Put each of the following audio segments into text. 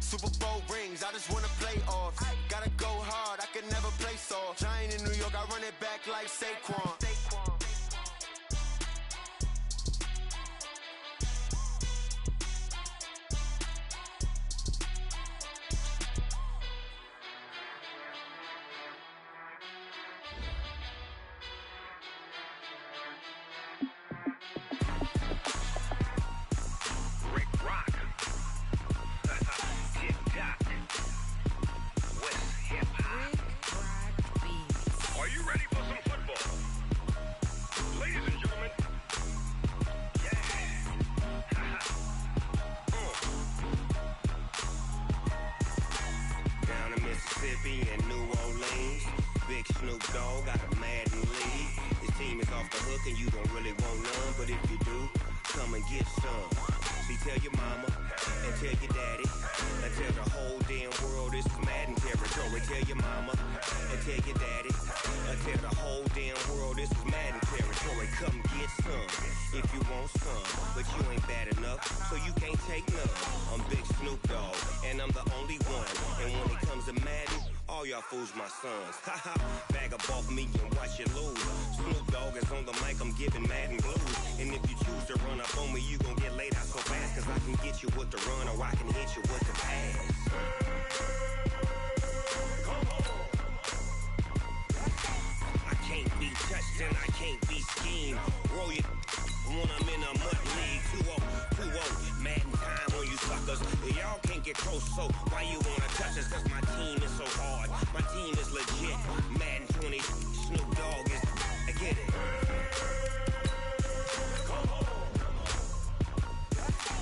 Super Bowl rings, I just wanna play off. Gotta go hard, I can never play soft. Giant in New York, I run it back like Saquon. And you don't really want none, but if you do, come and get some. See, tell your mama and tell your daddy and tell the whole damn world this is Madden territory. Tell your mama and tell your daddy and tell the whole damn world this is Madden territory. Come get some if you want some, but you ain't bad enough, so you can't take none. I'm Big Snoop Dogg, and I'm the only one. And when it comes to Madden, all y'all fools my sons. Haha, bag up off me and watch you lose. Snoop Dogg is on the mic, I'm giving Madden blues. And if you choose to run up on me, you gon' get laid out so fast. Cause I can get you with the run or I can hit you with the pass. I can't be touched and I can't be schemed. Roll you when I'm in a mud league. 2-0, 2-0, Madden time on you suckers. Y'all can't get close, so why you wanna touch us? Cause my team is so hard, my team is legit. Madden 20, Snoop Dogg is, I get it.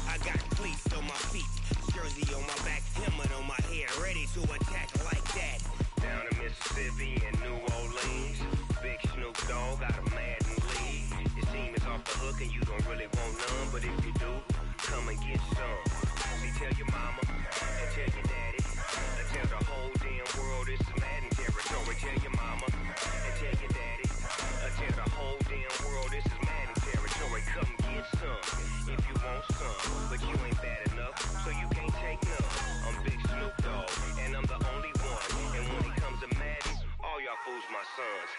I got cleats on my feet, jersey on my back, helmet on my head, ready to attack like that. Down in Mississippi and New Orleans, Big Snoop Dogg got a Madden league. Your team is off the hook and you don't really want none, but if you do, come and get some. See, tell your mama and tell your daddy and tell the whole damn world this is Madden territory. Tell your mama and tell your daddy and tell the whole damn world this is Madden territory. Come get some if you want some, but you ain't bad enough, so you can't take none. I'm Big Snoop Dogg, and I'm the only one. And when it comes to Madden, all y'all fools my sons.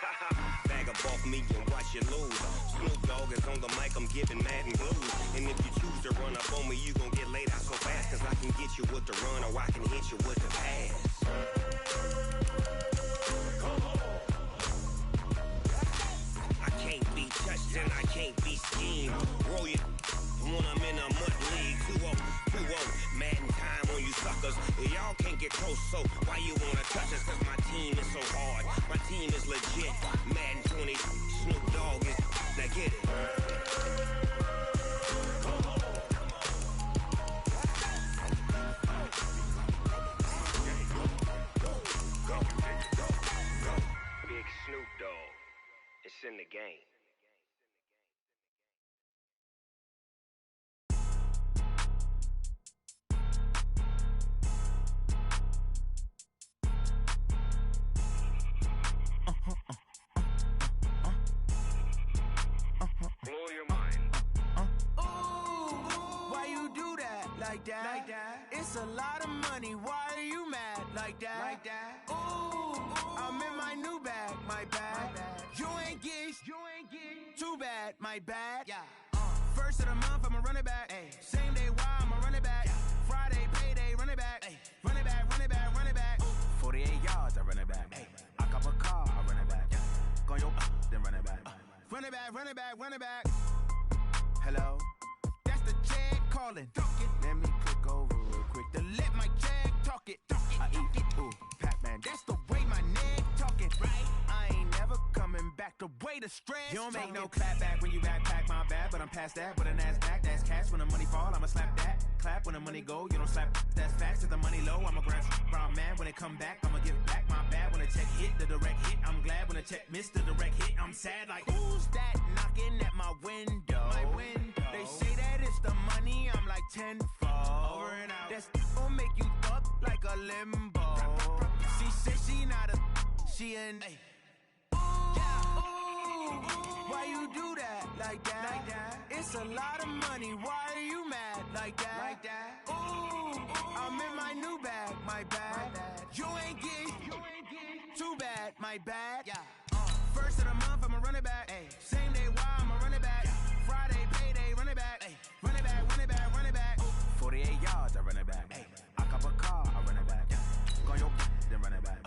Bag up off me and watch you lose. Snoop Dogg is on the mic, I'm giving Madden blues. And if you choose to run up on me, you gon' get laid out so fast. Cause I can get you with the run or I can hit you with the pass. I can't be touched and I can't be schemed. Roll you when I'm in a mud league. 2-0, 2-0, Madden time on you suckers. Y'all can't get close, so why you wanna touch us? Cause my team is so hard, my team is legit. Madden 20, Snoop Dogg is, now get it. Big Snoop Dogg, it's in the game. Blow your mind. Ooh, why you do that? Like that? It's a lot of money. Why are you mad? Like that? Ooh, I'm in my new bag. My bad. You ain't get too bad. My bad. Yeah. First of the month, I'ma run it back. Ay. Same day, why I'ma run it back. Yeah. Friday, payday, run it back. Ay. Run it back, run it back, run it back. Ooh. 48 yards, I run it back. Ay. I cop a car, I run it back. Yeah. Go on your then run it back. Run it back, run it back, run it back. Hello? That's the jag calling. Let me click over real quick to let my jag talk it. I eat it, ooh, Pac-Man. That's the way my neck talking, right? I ain't never coming back the way the stress. You don't make no clap back when you backpack, my bad, but I'm past that. With a NASDAQ, that's cash. When the money fall, I'ma slap that. Clap when the money go, you don't slap. That's facts. If the money low, I'ma grab brown man. When it come back, I'ma give back my bad. When the check hit, the direct hit, I'm glad. When the check missed the direct hit, I'm sad. Like, who's that knocking at my window? My window. They say that it's the money, I'm like tenfold. Over and out. That's gon' make you up like a limbo. She said she not a, she an. Ooh, ooh, why you do that like that? It's a lot of money, why are you mad like that? Ooh, I'm in my new bag, my bad. You ain't get too bad, my bad. First of the month, I'ma run it back. Same day, why I'ma run it back. Friday, payday, run it back. Run it back, run it back, run it back. 48 yards, I run it back. I cop a car, I run it back. Call your then run it back.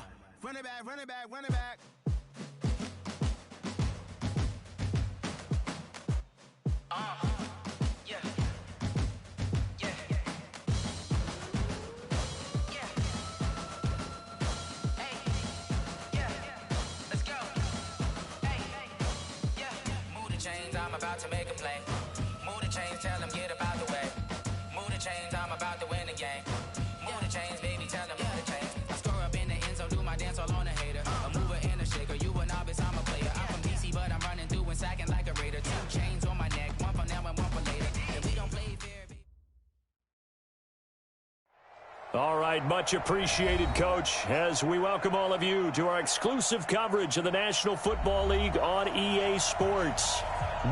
Run it back, run it back, run it back. I'm about to make a play. Move the chains, tell them get about the way. Move the chains, I'm about to win the game. Move the chains, baby, tell them move the chains. I score up in the end zone, do my dance all on a hater. A mover and a shaker, you a novice, I'm a player. I'm from DC, but I'm running through and sacking like a raider. 2 chains on my neck, one for now and one for later. If we don't play fair, all right, much appreciated, Coach, as we welcome all of you to our exclusive coverage of the National Football League on EA Sports.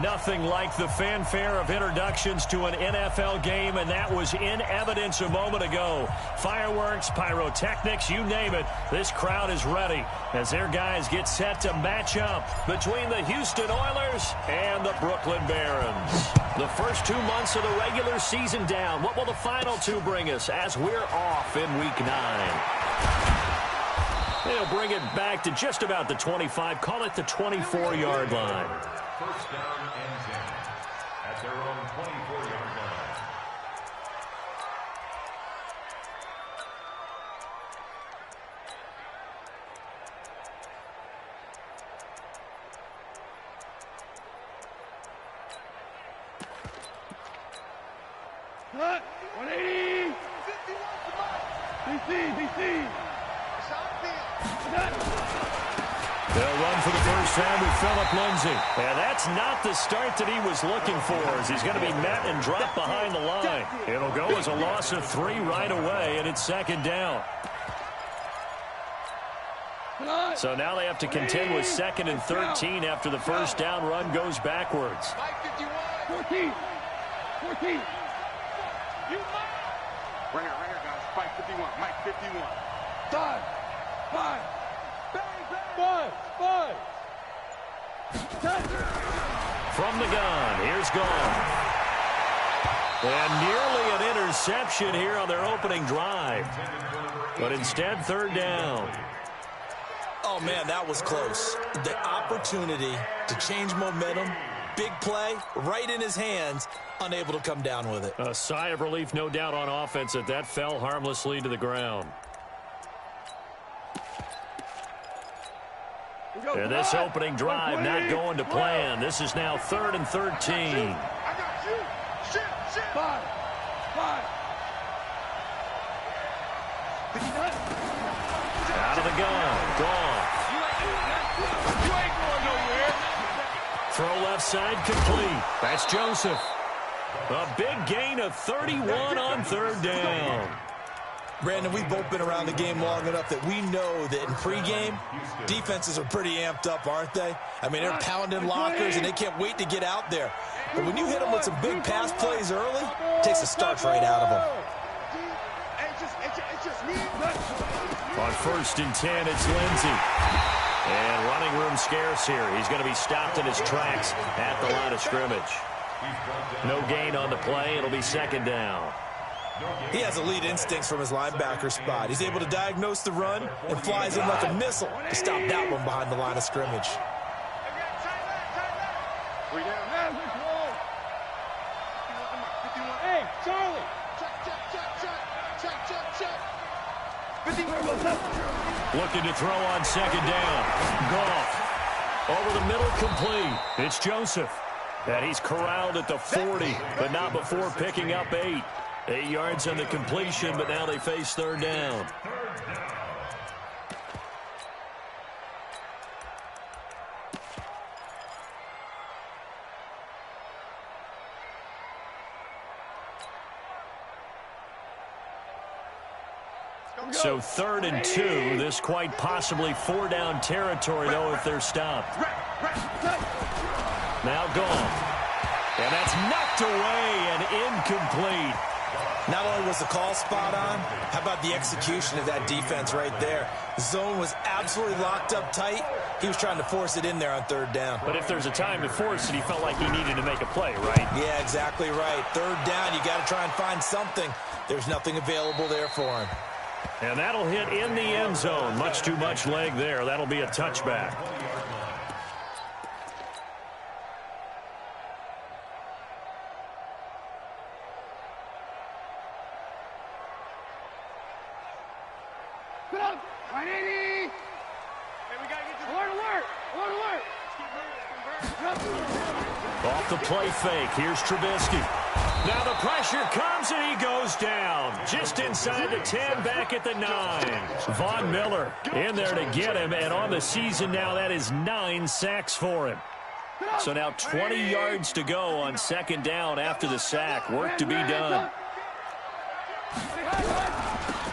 Nothing like the fanfare of introductions to an NFL game, and that was in evidence a moment ago. Fireworks, pyrotechnics, you name it. This crowd is ready as their guys get set to match up between the Houston Oilers and the Brooklyn Barons. The first 2 months of the regular season down. What will the final 2 bring us as we're off in Week 9? They'll bring it back to just about the 25, call it the 24-yard line. First down and 10 at their own 24-yard line. Cut! 180! DC! They'll run for the first time with Phillip Lindsay. And that's not the start that he was looking for, as he's going to be met and dropped behind the line. It'll go as a loss of 3 right away, and it's second down. So now they have to contend with 2nd and 13 after the first down run goes backwards. 14! Right here, guys. Mike 51. Mike 51. 5! From the gun, here's Gone. And nearly an interception here on their opening drive. But instead, 3rd down. Oh, man, that was close. The opportunity to change momentum, big play, right in his hands, unable to come down with it. A sigh of relief, no doubt, on offense that fell harmlessly to the ground. And this opening drive not going to plan. This is now 3rd and 13. I got you. Shit. 5. Out of the gun. Gone. You ain't going nowhere. Throw left side complete. That's Joseph. A big gain of 31 on 3rd down. Brandon, we've both been around the game long enough that we know that in pregame, defenses are pretty amped up, aren't they? I mean, they're pounding lockers, and they can't wait to get out there. But when you hit them with some big pass plays early, it takes the starch right out of them. On 1st and 10, it's Lindsay. And running room scarce here. He's going to be stopped in his tracks at the line of scrimmage. No gain on the play. It'll be 2nd down. He has elite instincts from his linebacker spot. He's able to diagnose the run and flies in like a missile to stop that one behind the line of scrimmage. Hey, Charlie! Looking to throw on 2nd down. Goff. Over the middle, complete. It's Joseph. And he's corralled at the 40, but not before picking up 8. 8 yards on the completion, but now they face 3rd down. So 3rd and 2. This quite possibly 4-down territory, though, if they're stopped. Now gone. And that's knocked away and incomplete. Not only was the call spot on, how about the execution of that defense right there? The zone was absolutely locked up tight. He was trying to force it in there on third down. But if there's a time to force it, he felt like he needed to make a play, right? Yeah, exactly right. Third down, you got to try and find something. There's nothing available there for him. And that'll hit in the end zone. Much too much leg there. That'll be a touchback. Off the play fake. Here's Trubisky. Now the pressure comes and he goes down. Just inside the 10, back at the 9. Von Miller in there to get him. And on the season now, that is 9 sacks for him. So now 20 yards to go on second down after the sack. Work to be done.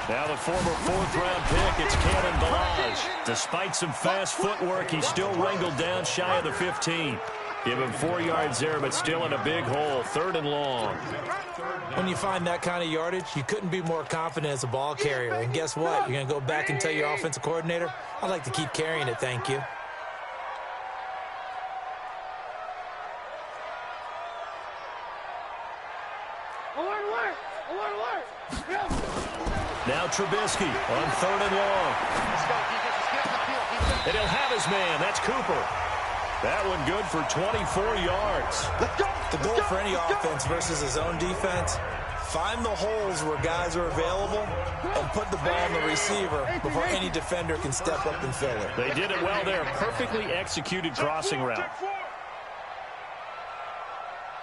Now the former fourth-round pick, it's Kalen Ballage. Despite some fast footwork, he's still wrangled down shy of the 15. Give him 4 yards there, but still in a big hole. Third and long. When you find that kind of yardage, you couldn't be more confident as a ball carrier. And guess what? You're going to go back and tell your offensive coordinator, I'd like to keep carrying it, thank you. Now Trubisky on third and long. And he'll have his man. That's Cooper. That one good for 24 yards. The goal for any offense versus his own defense, find the holes where guys are available and put the ball on the receiver before any defender can step up and fill it. They did it well there. Perfectly executed crossing route.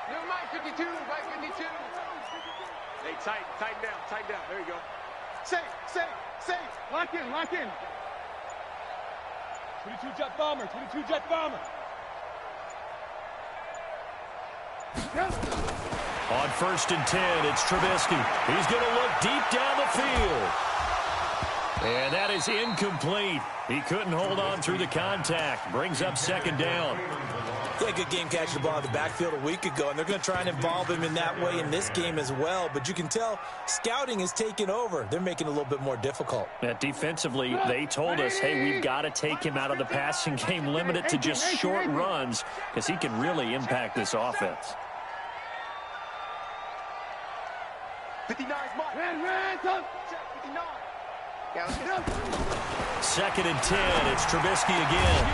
Mike 52, Mike 52. Hey, tighten down. There you go. Safe. Lock in. 22 jet bomber. On first and 10, it's Trubisky. He's going to look deep down the field. And that is incomplete. He couldn't hold on through the contact. Brings up second down. Yeah, good game catching the ball in the backfield a week ago, and they're going to try and involve him in that way in this game as well. But you can tell scouting is taking over. They're making it a little bit more difficult. Defensively, they told us, hey, we've got to take him out of the passing game, limit it to just short runs, because he can really impact this offense. 59 is Mike. 59. Second and 10, it's Trubisky again.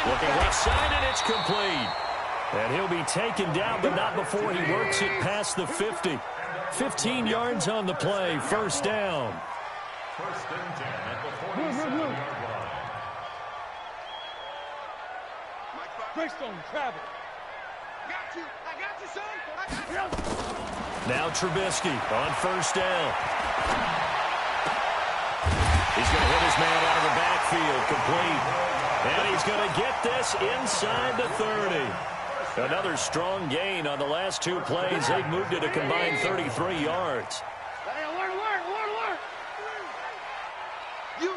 Looking left side, and it's complete. And he'll be taken down, but not before he works it past the 50. 15 yards on the play, first down. First and 10 at the 47-yard line. Greystone, travel. I got you, son. Now Trubisky on first down. He's going to hit his man out of the backfield, complete. And he's going to get this inside the 30. Another strong gain on the last two plays. They've moved it a combined 33 yards. Alert. You.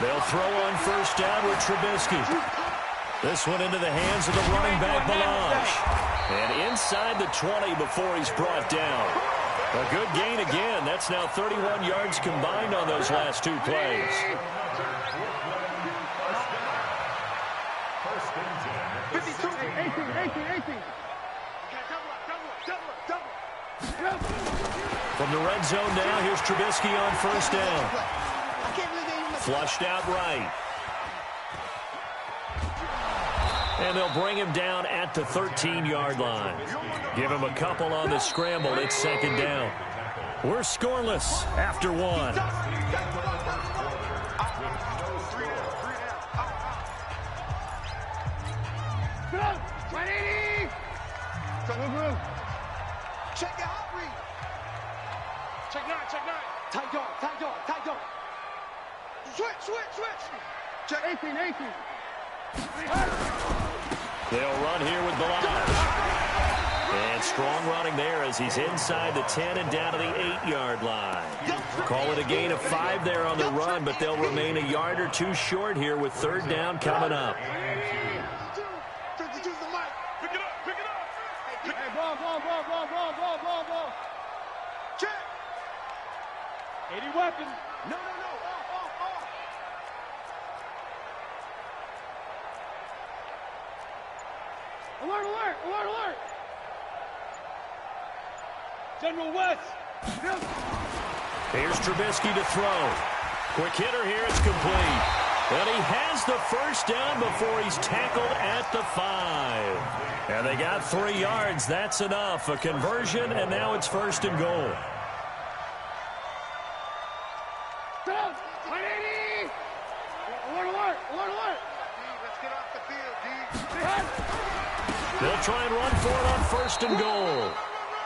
They'll throw on first down with Trubisky. This one into the hands of the running back, Ballage. And inside the 20 before he's brought down. A good gain again. That's now 31 yards combined on those last two plays. First and 10. 52. 18. Double. From the red zone now, here's Trubisky on first down. Flushed out right. And they'll bring him down at the 13-yard line. Give him a couple on the scramble. It's second down. We're scoreless after one. Check your hot read. Check nine. Tight dog. Switch. Check 18. They'll run here with Ballage. And strong running there as he's inside the 10 and down to the 8-yard line. Call it a gain of 5 there on the run, but they'll remain a yard or two short here with third down coming up. Check. 80 weapon. No. Alert. General West. Here's Trubisky to throw. Quick hitter here, it's complete. And he has the first down before he's tackled at the 5. And they got 3 yards. That's enough. A conversion, and now it's first and goal. Alert. Let's get off the field, D. They'll try and run for it on first and goal.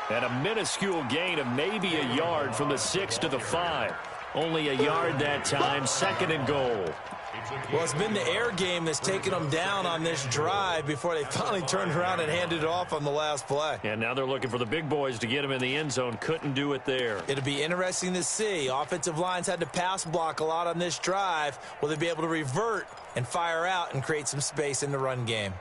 And a minuscule gain of maybe a yard from the 6 to the 5. Only a yard that time, second and goal. Well, it's been the air game that's taken them down on this drive before they finally turned around and handed it off on the last play. And now they're looking for the big boys to get him in the end zone. Couldn't do it there. It'll be interesting to see. Offensive lines had to pass block a lot on this drive. Will they be able to revert and fire out and create some space in the run game?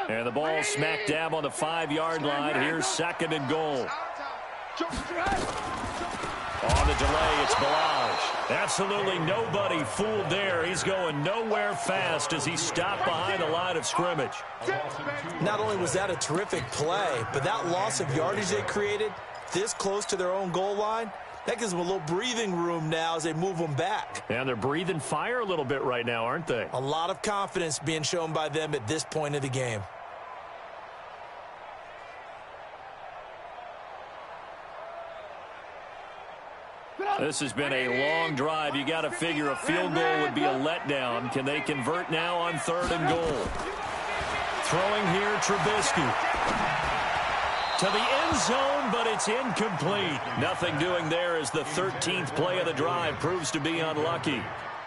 And the ball smack dab on the 5-yard line. Here's second and goal. On the delay, it's Ballage. Absolutely nobody fooled there. He's going nowhere fast as he stopped behind the line of scrimmage. Not only was that a terrific play, but that loss of yardage they created this close to their own goal line, that gives them a little breathing room now as they move them back. And they're breathing fire a little bit right now, aren't they? A lot of confidence being shown by them at this point of the game. This has been a long drive. You got to figure a field goal would be a letdown. Can they convert now on third and goal? Throwing here, Trubisky. To the end zone, but it's incomplete. Nothing doing there as the 13th play of the drive proves to be unlucky.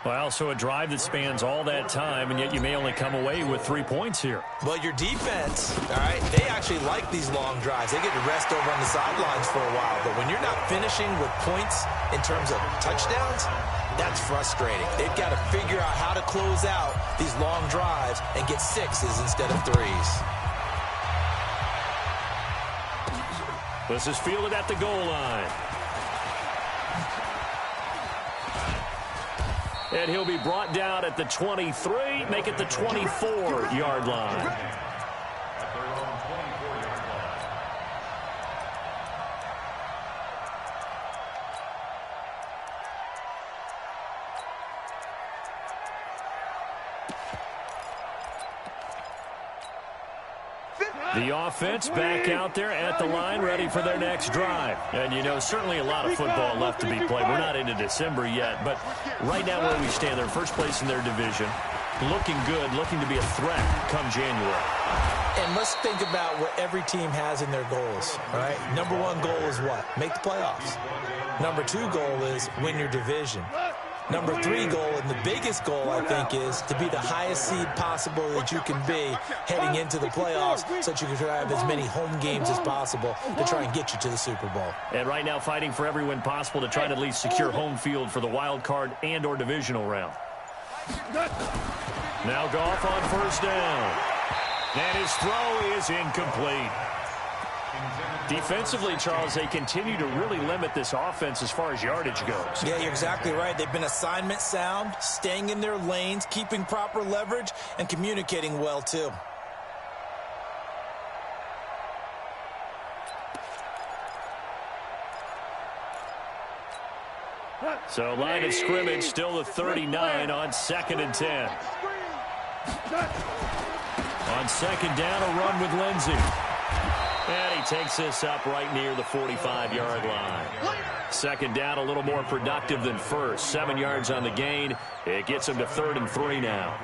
Well, so a drive that spans all that time, and yet you may only come away with 3 points here. Well, your defense, all right, they actually like these long drives. They get to rest over on the sidelines for a while. But when you're not finishing with points in terms of touchdowns, that's frustrating. They've got to figure out how to close out these long drives and get 6s instead of 3s. This is fielded at the goal line. And he'll be brought down at the 23, make it the 24-yard line. The offense back out there at the line, ready for their next drive. And, you know, certainly a lot of football left to be played. We're not into December yet, but right now where we stand, they're first place in their division, looking good, looking to be a threat come January. And let's think about what every team has in their goals, all right? Number 1 goal is what? Make the playoffs. Number 2 goal is win your division. Number 3 goal, and the biggest goal, I think, is to be the highest seed possible that you can be heading into the playoffs so that you can have as many home games as possible to try and get you to the Super Bowl. And right now fighting for every win possible to try to at least secure home field for the wild card and or divisional round. Now Goff on first down. And his throw is incomplete. Defensively, Charles, they continue to really limit this offense as far as yardage goes. Yeah, you're exactly right. They've been assignment sound, staying in their lanes, keeping proper leverage, and communicating well, too. So line of scrimmage still the 39 on 2nd and 10. On second down, a run with Lindsey. And he takes this up right near the 45-yard line. Second down, a little more productive than first. 7 yards on the gain. It gets him to 3rd and 3 now.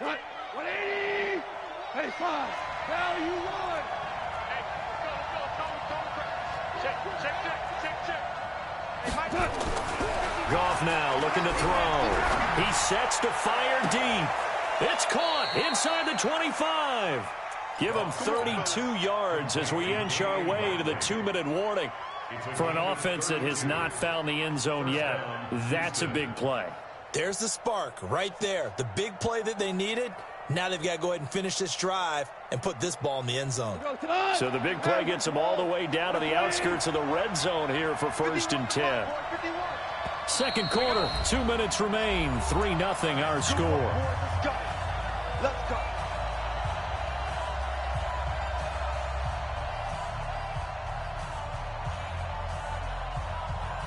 What? 180! 85! Value 1! Hey, let's go. Check. Goff now looking to throw. He sets to fire deep. It's caught inside the 25. Give him 32 yards as we inch our way to the 2-minute warning. For an offense that has not found the end zone yet, that's a big play. There's the spark right there. The big play that they needed. Now they've got to go ahead and finish this drive and put this ball in the end zone. So the big play gets them all the way down to the outskirts of the red zone here for 1st and 10. Second quarter, 2 minutes remain. 3-0 our score. Let's go.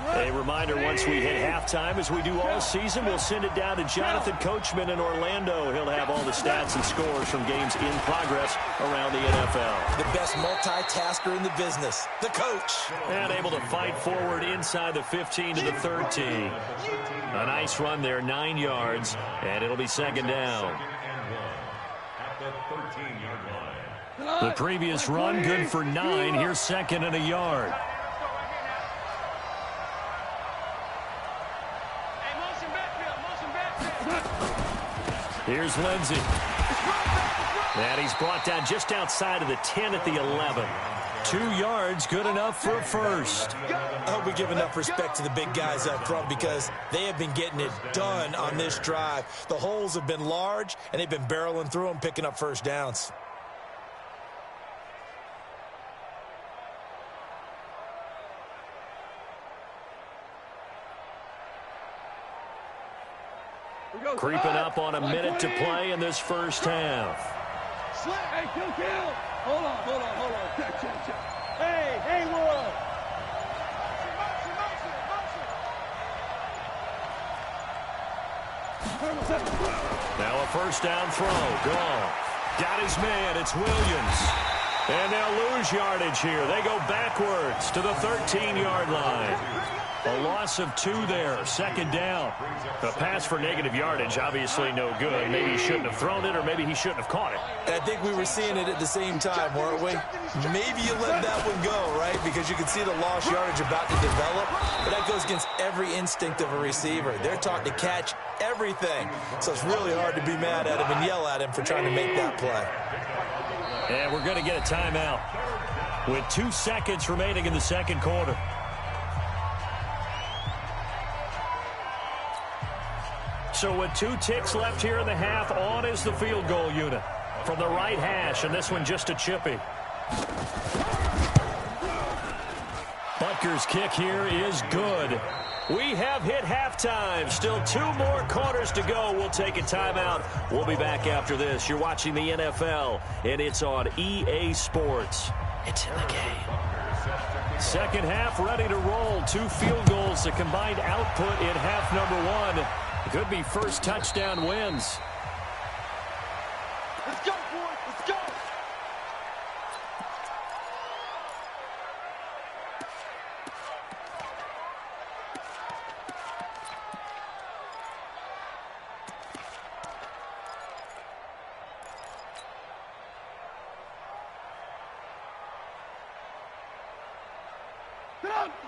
A reminder, once we hit halftime, as we do all season, we'll send it down to Jonathan Coachman in Orlando. He'll have all the stats and scores from games in progress around the NFL. The best multitasker in the business, the coach. And able to fight forward inside the 15 to the 13. A nice run there, 9 yards, and it'll be second down. The previous run, good for 9. Here's second and a yard. Here's Lindsey. And he's brought down just outside of the 10 at the 11. 2 yards, good enough for a first. I hope we give enough respect to the big guys up front because they have been getting it done on this drive. The holes have been large, and they've been barreling through them, picking up first downs. Creeping up on a minute to play in this first half. Hey, kill. Hold on. Check. Hey, Haywood. Now a first down throw. Goff got his man. It's Williams. And they'll lose yardage here. They go backwards to the 13-yard line. A loss of 2 there, second down. A pass for negative yardage, obviously no good. Maybe he shouldn't have thrown it, or maybe he shouldn't have caught it. And I think we were seeing it at the same time, weren't we? Maybe you let that one go, right? Because you can see the lost yardage about to develop. But that goes against every instinct of a receiver. They're taught to catch everything. So it's really hard to be mad at him and yell at him for trying to make that play. And we're going to get a timeout with 2 seconds remaining in the second quarter. So with 2 ticks left here in the half, on is the field goal unit from the right hash, and this one just a chippy. Butker's kick here is good. We have hit halftime. Still 2 more quarters to go. We'll take a timeout. We'll be back after this. You're watching the NFL, and it's on EA Sports. It's in the game. Second half ready to roll. 2 field goals, the combined output in half number 1. Could be first touchdown wins. Let's go, boys. Let's go.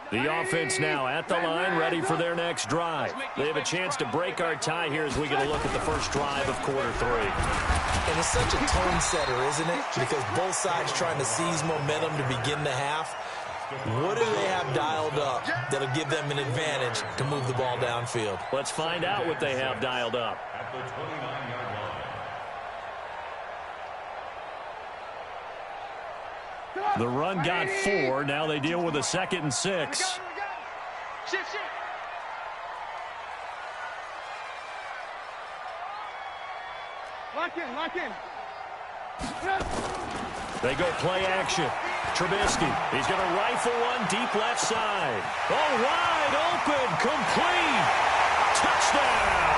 The offense now at the line, ready for their next drive. They have a chance to break our tie here as we get a look at the first drive of quarter 3. And it's such a tone setter, isn't it? Because both sides trying to seize momentum to begin the half. What do they have dialed up that'll give them an advantage to move the ball downfield? Let's find out what they have dialed up. At the 29-yard line. The run got 4. Now they deal with a 2nd and 6. Shift. Lock in. They go play action. Trubisky, he's going to rifle one deep left side. Oh, wide open, complete. Touchdown.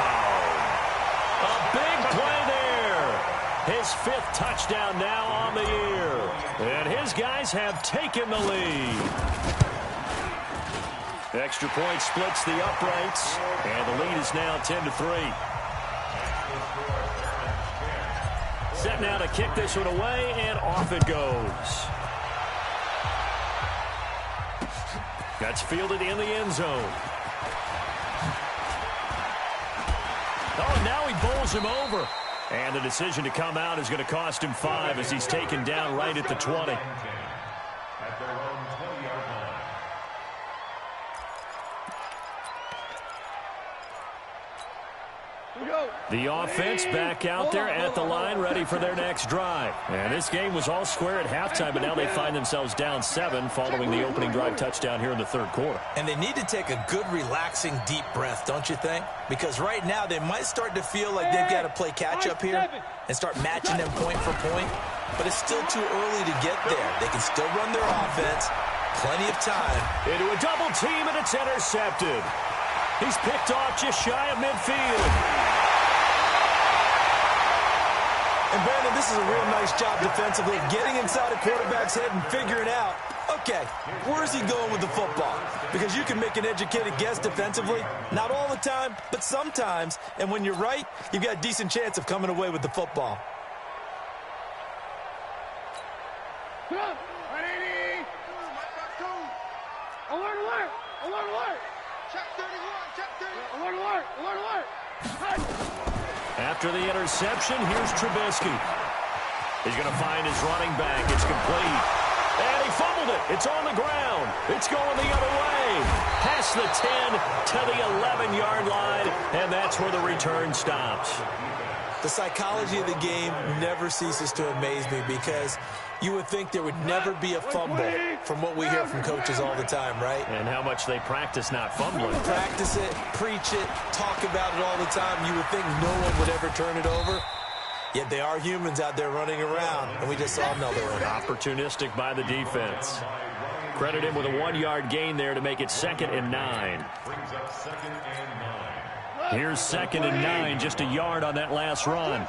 A big play there. His 5th touchdown now on the year. And his guys have taken the lead. Extra point splits the uprights. And the lead is now 10-3. Set now to kick this one away, and off it goes. That's fielded in the end zone. Oh, and now he bowls him over. And the decision to come out is going to cost him 5 as he's taken down right at the 20. At their own 20-yard line. The offense back out there at the line, ready for their next drive. And this game was all square at halftime, but now they find themselves down 7 following the opening drive touchdown here in the third quarter. And they need to take a good, relaxing, deep breath, don't you think? Because right now they might start to feel like they've got to play catch-up here and start matching them point for point. But it's still too early to get there. They can still run their offense. Plenty of time. Into a double team, and it's intercepted. He's picked off just shy of midfield. And, Brandon, this is a real nice job defensively of getting inside a quarterback's head and figuring out, okay, where's he going with the football? Because you can make an educated guess defensively. Not all the time, but sometimes. And when you're right, you've got a decent chance of coming away with the football. Come on, 180. Alert, alert, alert, alert. Check 31, check 31. Alert, alert, alert, alert. After the interception, here's Trubisky. He's going to find his running back. It's complete. And he fumbled it. It's on the ground. It's going the other way. Past the 10 to the 11-yard line, and that's where the return stops. The psychology of the game never ceases to amaze me because you would think there would never be a fumble from what we hear from coaches all the time, right? And how much they practice not fumbling. Practice it, preach it, talk about it all the time. You would think no one would ever turn it over. Yet they are humans out there running around, and we just saw another one. Opportunistic by the defense. Credit him with a 1-yard gain there to make it 2nd and 9. Brings up 2nd and 9. Here's 2nd and 9, just a yard on that last run.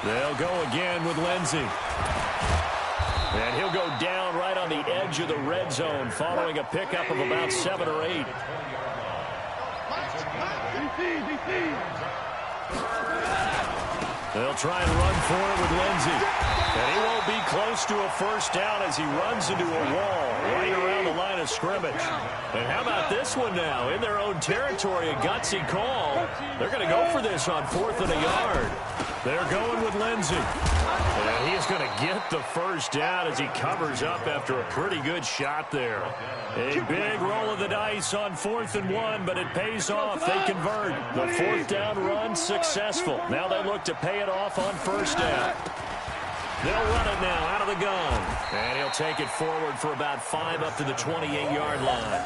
They'll go again with Lindsey. And he'll go down right on the edge of the red zone following a pickup of about 7 or 8. They'll try and run for it with Lindsey. And he won't be close to a first down as he runs into a wall right around the line of scrimmage. And how about this one now? In their own territory, a gutsy call. They're going to go for this on 4th and a yard. They're going with Lindsey. And he's going to get the first down as he covers up after a pretty good shot there. A big roll of the dice on 4th and 1, but it pays off. They convert. The 4th down run successful. Now they look to pay it off on 1st down. They'll run it now out of the gun. And he'll take it forward for about 5 up to the 28-yard line.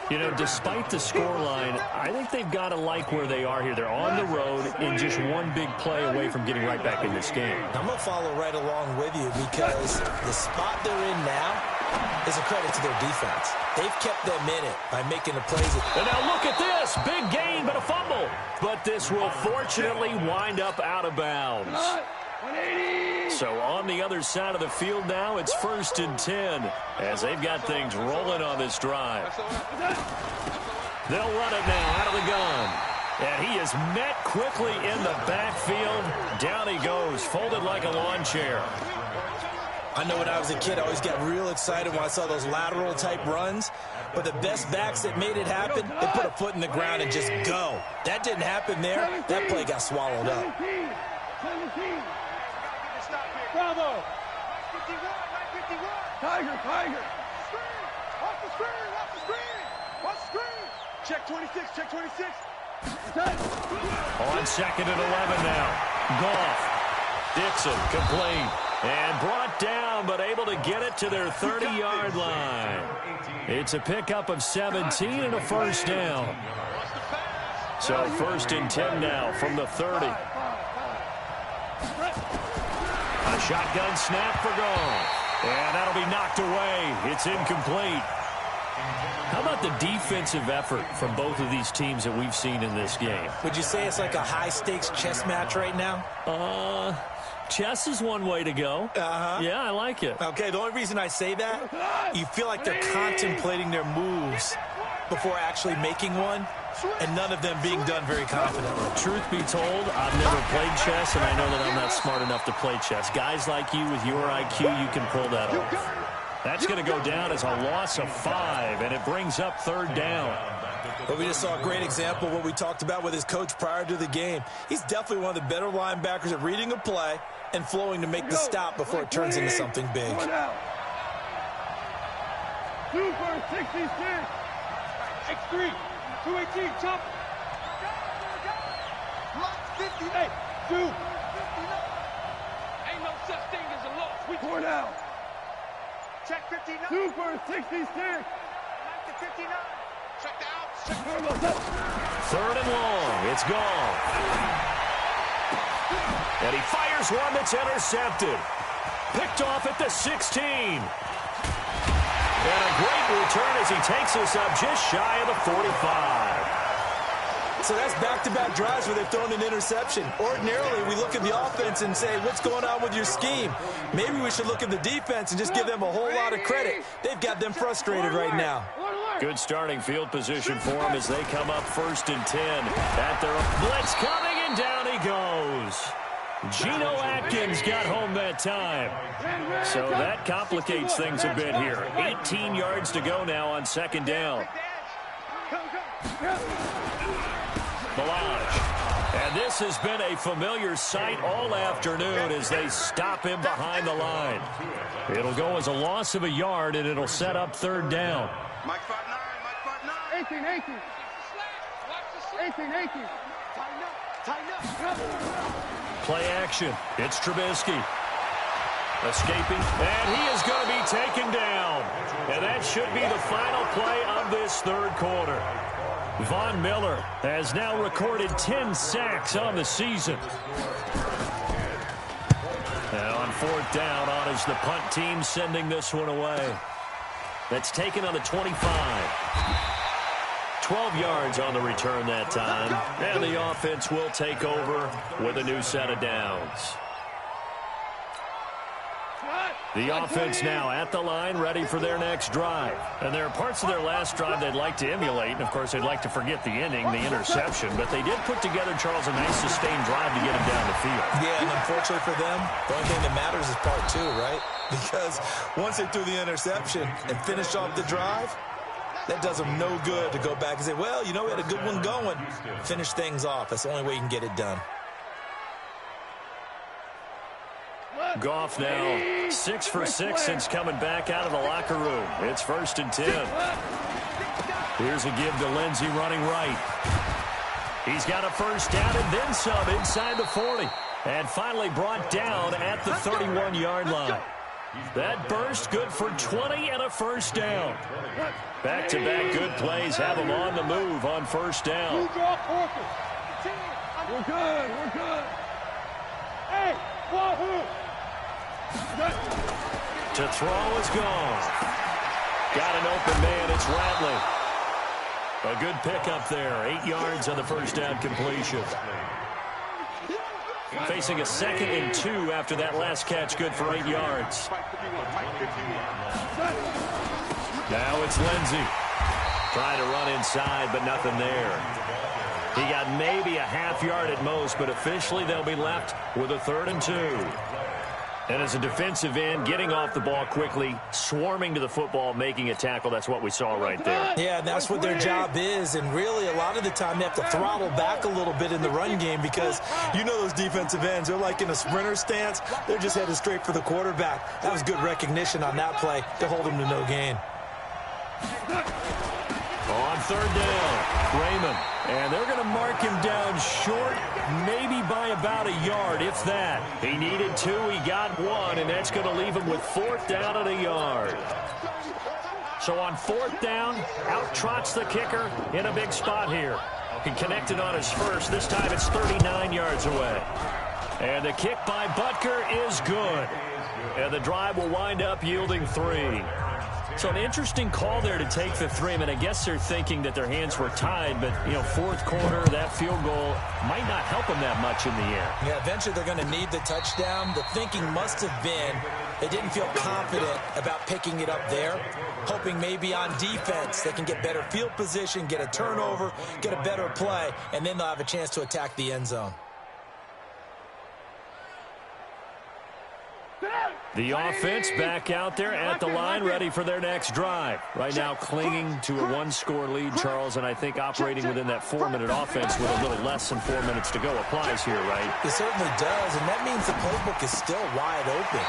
You know, despite the scoreline, I think they've got to like where they are here. They're on the road and just one big play away from getting right back in this game. I'm going to follow right along with you because the spot they're in now is a credit to their defense. They've kept them in it by making the plays. And now look at this. Big gain, but a fumble. But this will fortunately wind up out of bounds. So on the other side of the field now, it's 1st and 10 as they've got things rolling on this drive. They'll run it now out of the gun. And he is met quickly in the backfield. Down he goes, folded like a lawn chair. I know when I was a kid, I always got real excited when I saw those lateral-type runs. But the best backs that made it happen, they put a foot in the ground and just go. That didn't happen there. That play got swallowed up. Bravo! 51, 51. Tiger, Tiger! Screen! Off the screen! Off the screen! Off the screen! Check 26, check 26. On 2nd and 11 now. Goff. Dixon complete. And brought down, but able to get it to their 30-yard line. It's a pickup of 17 and a first down. So 1st and 10 now from the 30. A shotgun snap for Goff. And that'll be knocked away. It's incomplete. How about the defensive effort from both of these teams that we've seen in this game? Would you say it's like a high-stakes chess match right now? Chess is one way to go. Yeah, I like it. Okay, the only reason I say that, you feel like they're contemplating their moves before actually making one, and none of them being done very confidently. Truth be told, I've never played chess, and I know that I'm not smart enough to play chess. Guys like you with your IQ, you can pull that off. That's going to go down as a loss of 5, and it brings up 3rd down. But we just saw a great example of what we talked about with his coach prior to the game. He's definitely one of the better linebackers at reading a play and flowing to make the stop before it turns into something big. 2 for 66. X3. 218. Chop. Lock 58. Hey, 2. Ain't no such thing as a loss. We 4 down. check 59. 2 for 66. 59. Check the out. Check Third and long. It's gone. And he fires one that's intercepted. Picked off at the 16. And a great return as he takes us up just shy of the 45. So that's back-to-back drives where they've thrown an interception. Ordinarily, we look at the offense and say, what's going on with your scheme? Maybe we should look at the defense and just give them a whole lot of credit. They've got them frustrated right now. Good starting field position for them as they come up 1st and 10. At their blitz coming, and down he goes. Geno Atkins got home that time. So that complicates things a bit here. 18 yards to go now on 2nd down. Ballage. And this has been a familiar sight all afternoon as they stop him behind the line. It'll go as a loss of a yard, and it'll set up 3rd down. Mike 5'9", Mike 5'9". 18. 18. Tighten up. Play action. It's Trubisky. Escaping. And he is going to be taken down. And that should be the final play of this 3rd quarter. Von Miller has now recorded 10 sacks on the season. Now on 4th down, on is the punt team sending this one away. That's taken on the 25. 12 yards on the return that time. And the offense will take over with a new set of downs. The offense now at the line, ready for their next drive. And there are parts of their last drive they'd like to emulate. And, of course, they'd like to forget the ending, the interception. But they did put together, Charles, a nice sustained drive to get him down the field. Yeah, and unfortunately for them, the only thing that matters is part 2, right? Because once they threw the interception and finished off the drive, that does them no good to go back and say, well, you know, we had a good one going. Finish things off. That's the only way you can get it done. Goff now 6 for 6 since coming back out of the locker room. It's 1st and 10. Here's a give to Lindsey running right. He's got a 1st down and then some inside the 40. And finally brought down at the 31-yard line. That burst good for 20 and a 1st down. Back-to-back good plays have him on the move on 1st down. We're good. Hey, Wahoo! To throw is gone. Got an open man. It's Ratley. A good pickup there. 8 yards on the 1st down completion. Facing a 2nd and 2 after that last catch. Good for 8 yards. Now it's Lindsey. Trying to run inside, but nothing there. He got maybe a half yard at most, but officially they'll be left with a 3rd and 2. And as a defensive end, getting off the ball quickly, swarming to the football, making a tackle, that's what we saw right there. Yeah, and that's what their job is. And really, a lot of the time, they have to throttle back a little bit in the run game because you know those defensive ends, they're like in a sprinter stance. They're just headed straight for the quarterback. That was good recognition on that play to hold him to no gain. On 3rd down, Raymond. And they're going to mark him down short, maybe by about a yard, if that. He needed 2, he got 1, and that's going to leave him with 4th down and a yard. So on 4th down, out trots the kicker in a big spot here. He connected on his first. This time it's 39 yards away. And the kick by Butker is good. And the drive will wind up yielding 3. So an interesting call there to take the 3. I mean, I guess they're thinking that their hands were tied, but, you know, 4th quarter, that field goal might not help them that much in the air. Yeah, eventually they're going to need the touchdown. The thinking must have been they didn't feel confident about picking it up there, hoping maybe on defense they can get better field position, get a turnover, get a better play, and then they'll have a chance to attack the end zone. The offense back out there at the line, ready for their next drive. Right now clinging to a one-score lead, Charles, and I think operating within that 4-minute offense with a little less than 4 minutes to go applies here, right? It certainly does, and that means the playbook is still wide open.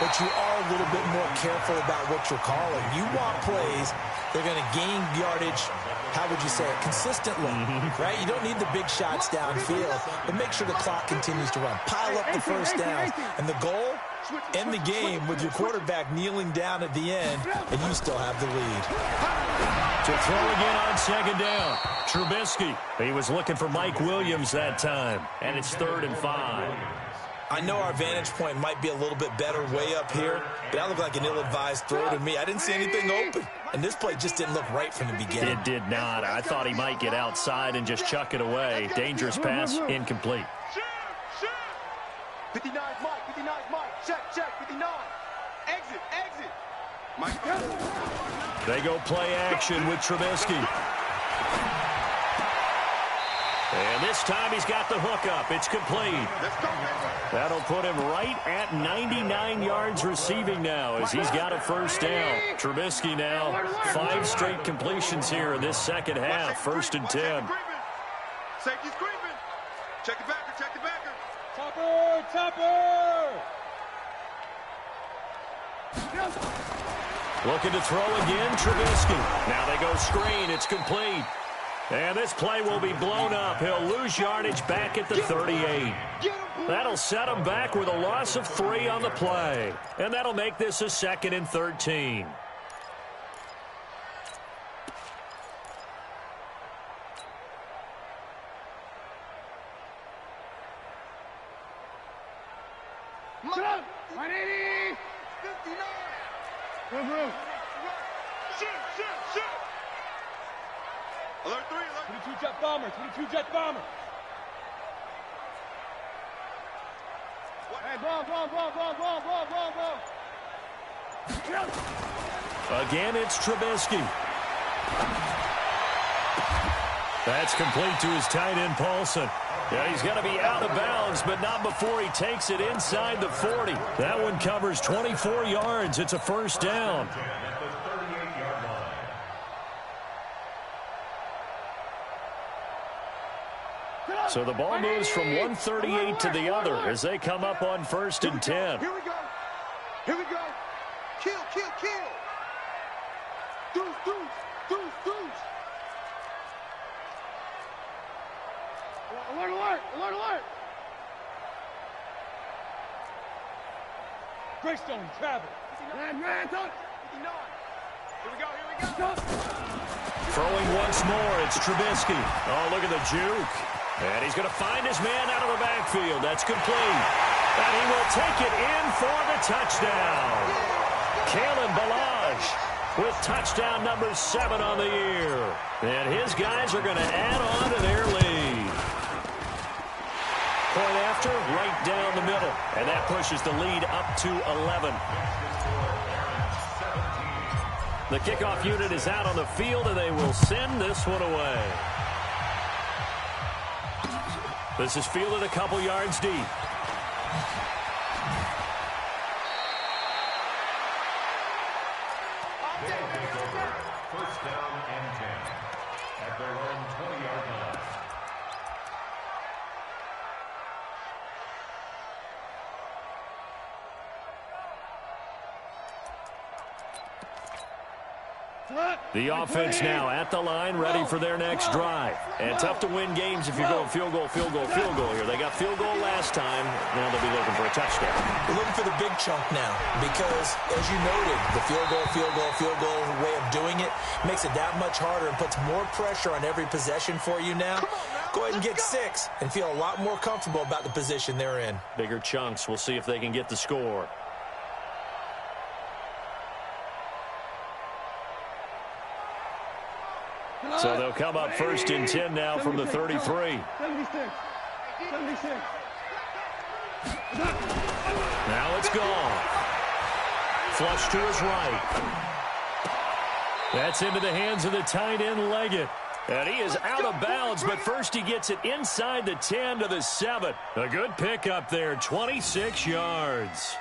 But you are a little bit more careful about what you're calling. You want plays that are going to gain yardage, how would you say it, consistently, right? You don't need the big shots downfield, but make sure the clock continues to run. Pile up the first downs, and the goal, end the game with your quarterback kneeling down at the end, and you still have the lead. To throw again on second down, Trubisky. He was looking for Mike Williams that time, and it's 3rd and 5. I know our vantage point might be a little bit better way up here, but that looked like an ill-advised throw to me. I didn't see anything open, and this play just didn't look right from the beginning. It did not. I thought he might get outside and just chuck it away. Dangerous pass, incomplete. 59's Mike, 59's Mike. Check, 59. Exit. Mike. They go play action with Trubisky. And this time he's got the hook up. It's complete. That'll put him right at 99 yards receiving now as he's got a first down. Trubisky now 5 straight completions here in this second half. 1st and 10. Safety's creeping. Check the backer. Topper. Looking to throw again, Trubisky. Now they go screen. It's complete. And this play will be blown up. He'll lose yardage back at the 38. That'll set him back with a loss of 3 on the play. And that'll make this a 2nd and 13. Look, 180. 59. Room. Shoot. Alert 3, alert. 22 jet bomber. Hey, ball. Again, it's Trubisky. That's complete to his tight end, Paulson. Yeah, he's going to be out of bounds, but not before he takes it inside the 40. That one covers 24 yards. It's a first down. So the ball moves from 138 to the other as they come up on 1st and 10. Here we go. Kill. Deuce. Alert. Greystone, travel. Man, touch. 59. Here we go. Throwing once more, it's Trubisky. Oh, look at the juke. And he's going to find his man out of the backfield. That's complete. And he will take it in for the touchdown. Kalen Ballage with touchdown number 7 on the year. And his guys are going to add on to their lead. Point after, right down the middle. And that pushes the lead up to 11. The kickoff unit is out on the field, and they will send this one away. This is fielded a couple yards deep. First down and 10 at their own 20-yard line. The offense now at the line, ready for their next drive. And tough to win games if you're going field goal here. They got field goal last time. Now they'll be looking for a touchdown. They're looking for the big chunk now because, as you noted, the field goal way of doing it makes it that much harder and puts more pressure on every possession for you now. Go ahead and get 6 and feel a lot more comfortable about the position they're in. Bigger chunks. We'll see if they can get the score. So they'll come up 1st and 10 now from the 33. 76. Now it's gone. Flush to his right. That's into the hands of the tight end, Leggett. And he is out of bounds, but first he gets it inside the 10 to the 7. A good pickup there, 26 yards.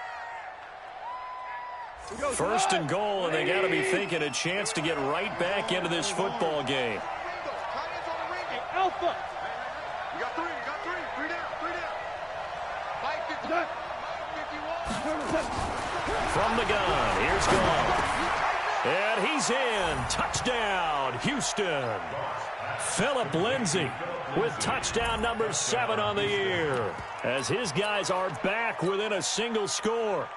First and goal, and they got to be thinking a chance to get right back into this football game. Alpha. You got three. Three down. Mike 51. From the gun, here's Goff. And he's in. Touchdown, Houston. Philip Lindsay with touchdown number 7 on the year, as his guys are back within a single score.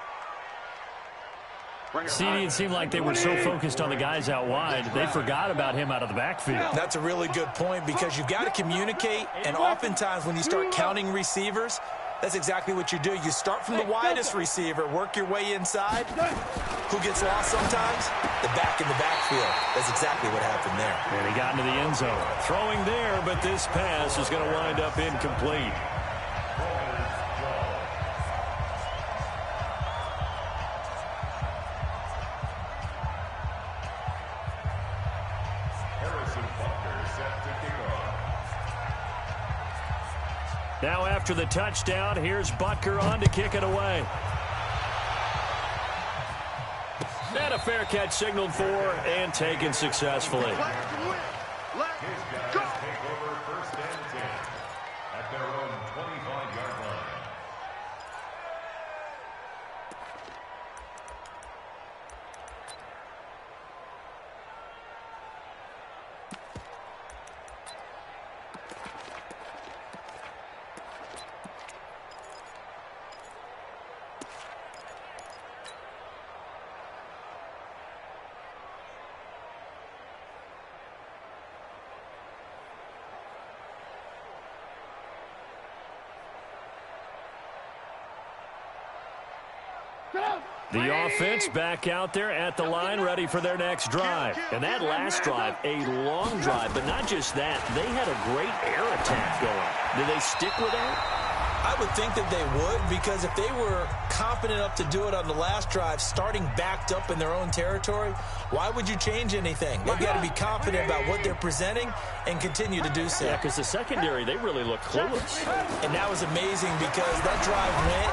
CD, it seemed like they were so focused on the guys out wide, they forgot about him out of the backfield. That's a really good point, because you've got to communicate, and oftentimes when you start counting receivers, that's exactly what you do. You start from the widest receiver, work your way inside. Who gets lost sometimes? The back in the backfield. That's exactly what happened there. And he got into the end zone. Throwing there, but this pass is going to wind up incomplete. Now after the touchdown, here's Butker on to kick it away. And a fair catch signaled for and taken successfully. His guys take over 1st and 10 at their own 25-yard line. The offense back out there at the line, ready for their next drive. And that last drive, a long drive, but not just that. They had a great air attack going. Did they stick with that? I would think that they would, because if they were confident enough to do it on the last drive, starting backed up in their own territory, why would you change anything? They've got to be confident about what they're presenting and continue to do so. Yeah, because the secondary, they really look clueless. And that was amazing, because that drive went,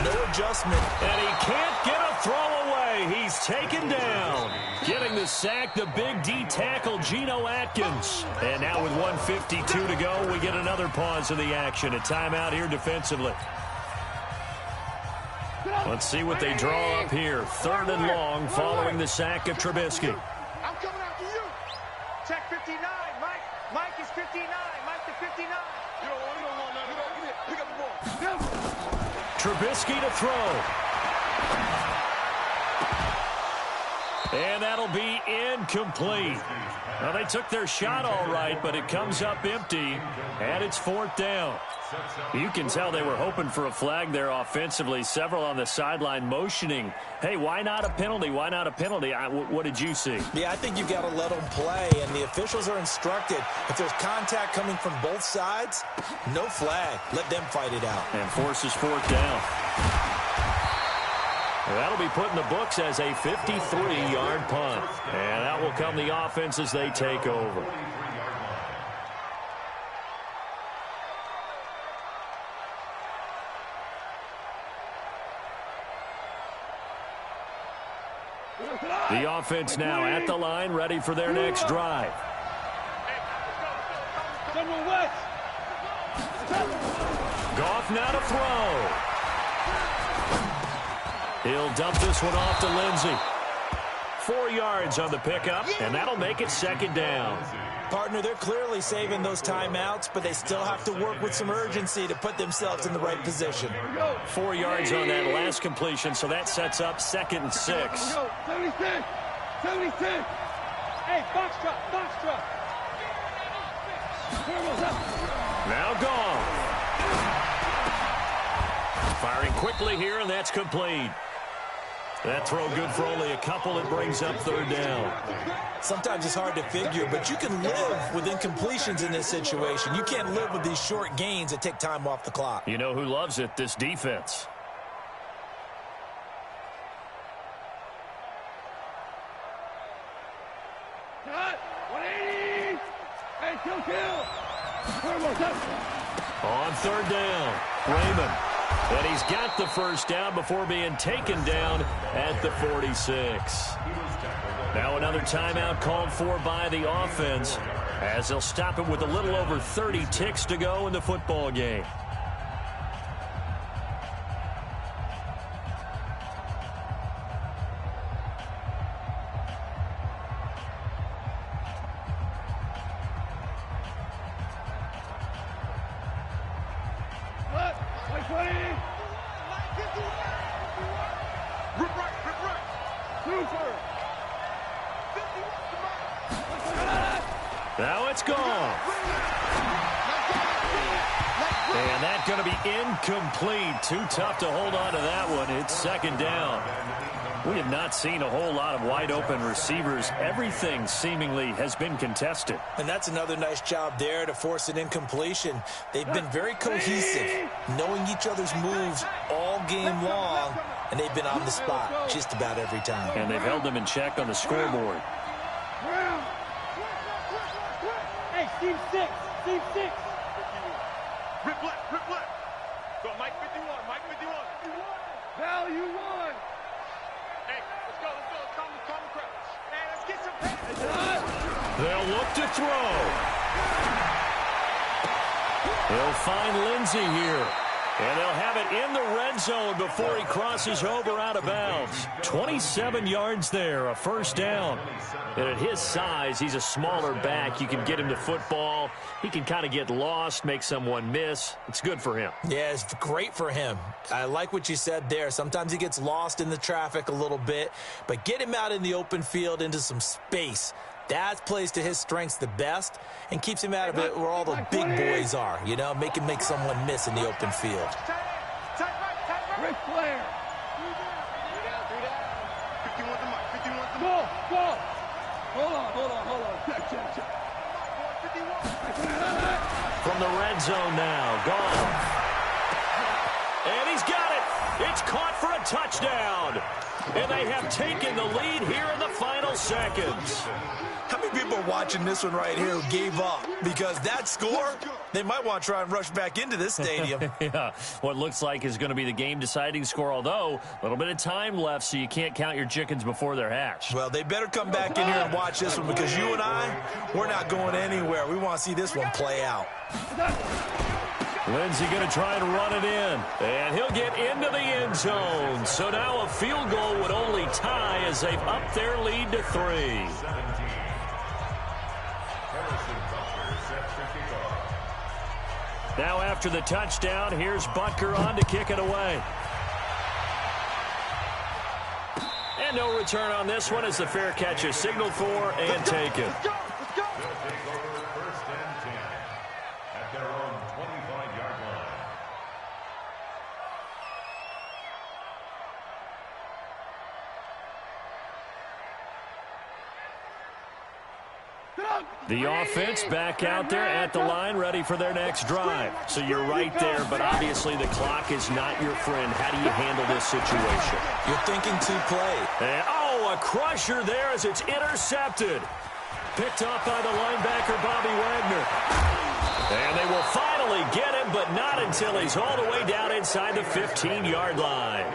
no adjustment. And he can't get a throw away. He's taken down. Getting the sack, the big D tackle, Geno Atkins. And now with 1:52 to go, we get another pause of the action. A timeout here defensively. Let's see what they draw up here. 3rd and long following the sack of Trubisky. I'm coming after you. Check 59. Mike is 59. Mike to 59. You don't want nothing. Pick up the ball. Trubisky to throw. And that'll be incomplete. Well, they took their shot all right, but it comes up empty, and it's 4th down. You can tell they were hoping for a flag there offensively. Several on the sideline motioning, hey, why not a penalty? Why not a penalty? What did you see? Yeah, I think you've got to let them play, and the officials are instructed. If there's contact coming from both sides, no flag. Let them fight it out. And forces 4th down. That'll be put in the books as a 53-yard punt. And that will come the offense as they take over. The offense now at the line, ready for their next drive. Goff now to throw. He'll dump this one off to Lindsay. 4 yards on the pickup, and that'll make it 2nd down. Partner, they're clearly saving those timeouts, but they still have to work with some urgency to put themselves in the right position. 4 yards on that last completion, so that sets up 2nd and 6. 76. 76. Hey, box drop. Now Goff. Firing quickly here, and that's complete. That throw good for only a couple. It brings up 3rd down. Sometimes it's hard to figure, but you can live with incompletions in this situation. You can't live with these short gains that take time off the clock. You know who loves it? This defense. Cut. 180. Hey, kill. On 3rd down, Raymond. And he's got the first down before being taken down at the 46. Now another timeout called for by the offense, as they'll stop it with a little over 30 ticks to go in the football game. Now it's gone. And that's going to be incomplete. Too tough to hold on to that one. It's second down. We have not seen a whole lot of wide-open receivers. Everything seemingly has been contested. And that's another nice job there to force an incompletion. They've been very cohesive, knowing each other's moves all game long, and they've been on the spot just about every time. And they've held them in check on the scoreboard. Hey, Steve 6. Steve 6. Rip left, rip left. Go, Mike 51, Mike 51. Value 1. Hey, let's go. Calm the crowd. Hey, let's get some passes. They'll look to throw. They'll find Lindsey here. And they'll have it in the red zone before he crosses over out of bounds. 27 yards there, a first down. And at his size, he's a smaller back. You can get him to football. He can kind of get lost, make someone miss. It's good for him. Yeah, it's great for him. I like what you said there. Sometimes he gets lost in the traffic a little bit, but get him out in the open field into some space. That plays to his strengths the best and keeps him out of it where all the big boys are, you know, make someone miss in the open field. Ric Flair. 51 to Mike, 51 to Mike. Go. Hold on. Check. 51. From the red zone now, Goff. And he's got it. It's caught for a touchdown. And they have taken the lead here in the final seconds. How many people are watching this one right here who gave up? Because that score, they might want to try and rush back into this stadium. Yeah, what looks like is going to be the game-deciding score, although a little bit of time left, so you can't count your chickens before they're hatched. Well, they better come back in here and watch this one, because you and I, we're not going anywhere. We want to see this one play out. Lindsey going to try and run it in, and he'll get into the end zone. So now a field goal would only tie as they've upped their lead to 3. Now after the touchdown, here's Butker on to kick it away. And no return on this one as the fair catch is signaled for and taken. The offense back out there at the line, ready for their next drive. So you're right there, but obviously the clock is not your friend. How do you handle this situation? You're thinking two-play. And, a crusher there as it's intercepted. Picked up by the linebacker, Bobby Wagner. And they will finally get him, but not until he's all the way down inside the 15-yard line.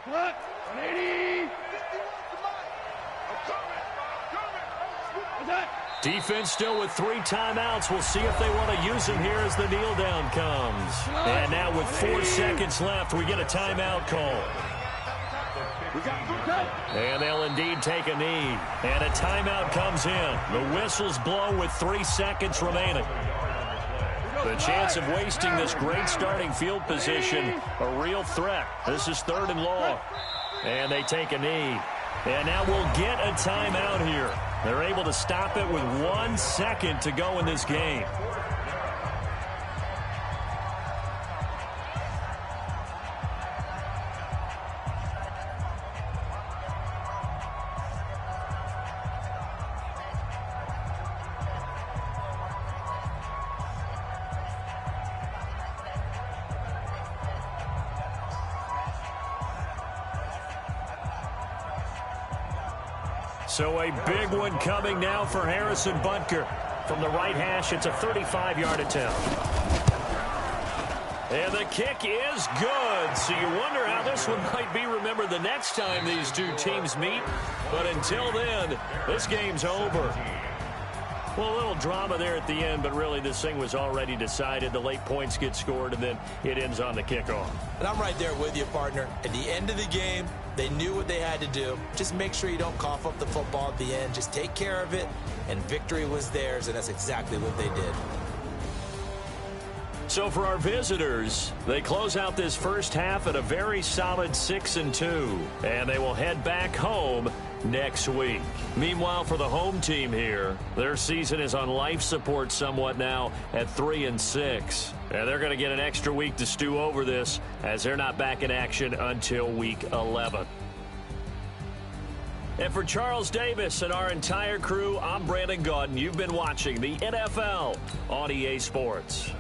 What? 180. Defense still with 3 timeouts. We'll see if they want to use them here as the kneel down comes. And now with 4 seconds left, we get a timeout call. And they'll indeed take a knee. And a timeout comes in. The whistles blow with 3 seconds remaining. The chance of wasting this great starting field position, a real threat. This is 3rd and long. And they take a knee. And now we'll get a timeout here. They're able to stop it with 1 second to go in this game. So a big one coming now for Harrison Butker. From the right hash, it's a 35-yard attempt. And the kick is good. So you wonder how this one might be remembered the next time these two teams meet. But until then, this game's over. Well, a little drama there at the end, but really this thing was already decided. The late points get scored, and then it ends on the kickoff. And I'm right there with you, partner. At the end of the game, they knew what they had to do. Just make sure you don't cough up the football at the end. Just take care of it, and victory was theirs, and that's exactly what they did. So for our visitors, they close out this first half at a very solid 6-2, and they will head back home next week. Meanwhile, for the home team here, their season is on life support somewhat now at 3-6. And they're going to get an extra week to stew over this, as they're not back in action until week 11. And for Charles Davis and our entire crew, I'm Brandon Gaudin. You've been watching the NFL on EA Sports.